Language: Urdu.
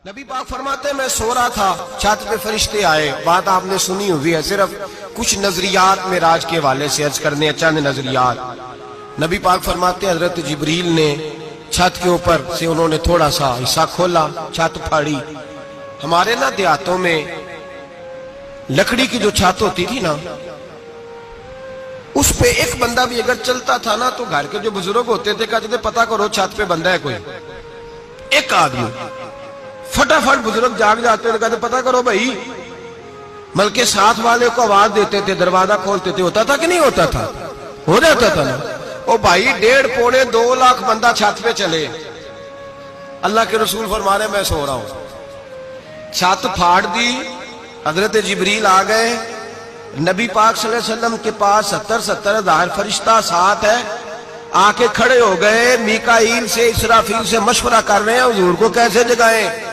نبی پاک فرماتے ہیں میں سو رہا تھا، چھت پہ فرشتے آئے. بات آپ نے سنی ہوئی ہے، صرف کچھ نظریات معراج کے حوالے سے عرض کرنے چند نظریات. نبی پاک فرماتے ہیں حضرت جبریل نے چھت کے اوپر سے انہوں نے تھوڑا سا حصہ کھولا، چھت پھاڑی. ہمارے نا دیہاتوں میں لکڑی کی جو چھت ہوتی تھی نا، اس پہ ایک بندہ بھی اگر چلتا تھا نا تو گھر کے جو بزرگ ہوتے تھے کہتے تھے پتہ کرو چھت پہ بندہ ہے کوئی. ایک آدمی فٹافٹ بزرگ جاگ جاتے تھے، کہتے پتہ کرو بھائی. بلکہ ساتھ والے کو آواز دیتے تھے، دروازہ کھولتے تھے. ہوتا تھا کہ نہیں ہوتا تھا؟ ہو جاتا تھا نا. او بھائی 1.5-2 لاکھ بندہ چھت پہ چلے. اللہ کے رسول فرما رہے میں سو رہا ہوں، چھت پھاڑ دی. حضرت جبریل آ گئے نبی پاک صلی اللہ علیہ وسلم کے پاس. 70 ہزار فرشتہ ساتھ ہے، آ کے کھڑے ہو گئے. میکائیل سے اسرافیل سے مشورہ کر رہے ہیں حضور کو کیسے جگائیں.